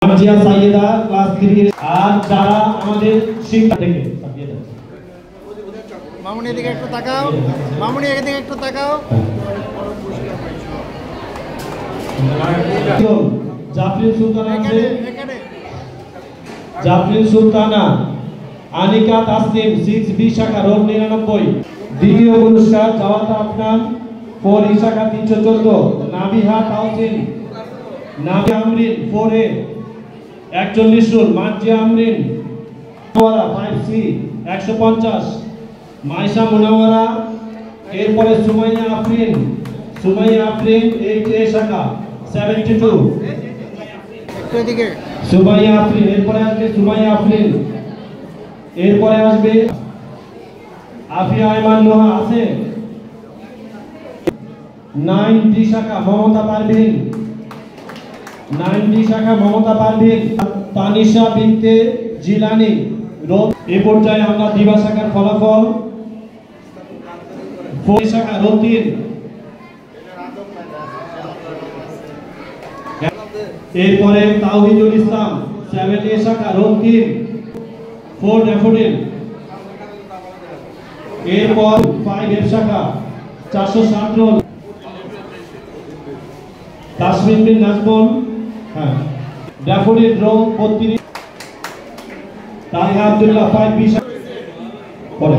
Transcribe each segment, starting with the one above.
Marjia Sayeda class 3 আর যারা আমাদের শিক্ষা থেকে মামুনি এদিকে একটু তাকাও, মামুনি এদিকে একটু তাকাও। জাফরিন সুলতানা আছে, জাফরিন সুলতানা, আনিকা তাসনিম 6B শাখা রোল 99। দ্বিতীয় পুরস্কার জাওয়াত আফনান 4E শাখা 314। Nabiha Tausin, Nabi Amrin 4A 41 roll. Marzia Amrin 5C 150। Maisha Munawara, এরপরে সুমাইয়া আফরিন, সুমাইয়া আফরিন 8A শাখা 72। এদিকে সুমাইয়া আফরিন, এরপরে আসবে সুমাইয়া আফরিন, এরপরে আসবে আফিয়া আইমান নোহা আছে 9D শাখা মমতা পারভিন, 9D শাখা মমতা পারভিন। তানিশা বিনতে জিলানি রোল। এই পর্যায়ে আমরা দিবা শাখার ফলাফল 4 শাখা রোল 3। এরপরে তাওহিদুল ইসলাম 7A শাখা রোল 3 4 ড্যাফোডিল। এরপর 5F শাখা 460 roll Tasmin bin Nazmul, Daffodil roll 32। Tariha Abdullah 5B শাখা পরে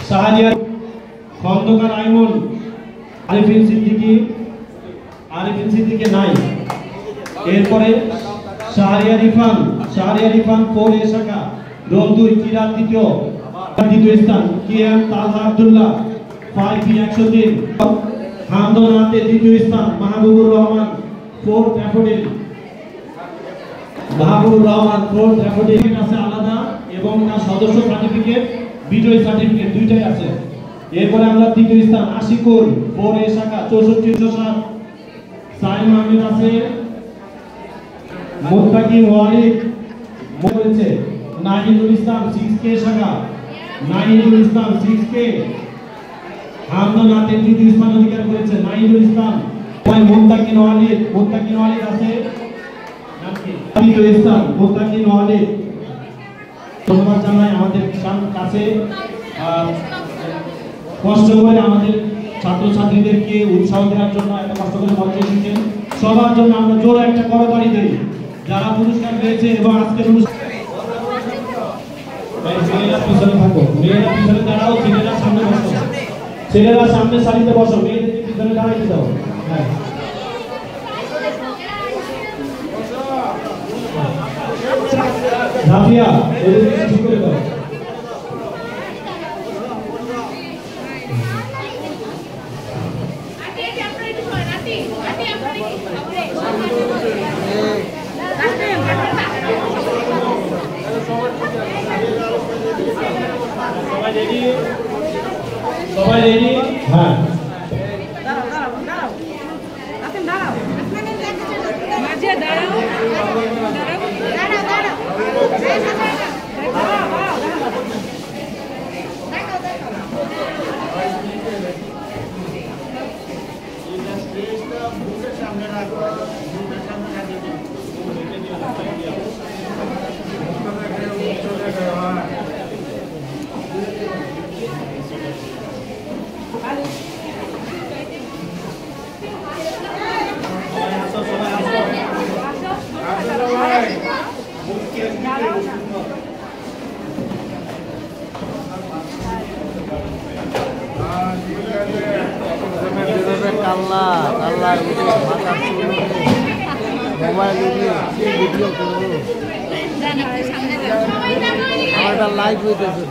শাহরিয়া খন্দকার আইমন, আরিফিন সিদ্দিকী নাই। এরপরে শাহরিয়ার ইরফান 4A শাখা রোল 2 কিরাত দ্বিতীয় স্থান। কিয়াম তালহা আব্দুল্লাহ 5B 103। হামদনাতে দ্বিতীয় স্থান। মাহবুবুর রহমান 4 ড্যাফোডিল, মাহবুবুর রহমান 4 ড্যাফোডিল আছে আলাদা, এবং তার সদস্য সার্টিফিকেট, বিজয় সার্টিফিকেট দুইটাই আছে। এরপরে আমরা তৃতীয় স্থান আশিকুর 4A শাখা 6407। সাইম আহমেদ আছে, মুত্তাকিম ওয়ালিদ বলেছে। নাহিদুল ইসলাম 6K শাখা, নাহিদুল ইসলাম 6K। হামদনাতে তৃতীয় স্থান অধিকার করেছে নাহিদুল ইসলাম। মুত্তাকিম ওয়ালিদ আছে তৃতীয় স্থান। মুত্তাকিম ওয়ালিদ ধন্যবাদ জানাই আমাদের কাছে কষ্ট করে আমাদের ছাত্রছাত্রীদেরকে উৎসাহ দেওয়ার জন্য, এত কষ্ট করে মঞ্চে এসেছেন। সবার জন্য আমরা জোরে একটা করতালি দেই যারা পুরস্কার পেয়েছে। এবং আজকের মেয়েরা পিছনে থাকো, মেয়েরা পিছনে দাঁড়াও, ছেলেরা সামনে বসো, ছেলেরা সামনে সারিতে বসো, মেয়েদেরকে পিছনে দাঁড়াইতে দাও। হ্যাঁ, জাফিয়া এদেরকে ঠিক করে দাও। সবাই রেডি? হ্যাঁ, লাইভ হইতেছে।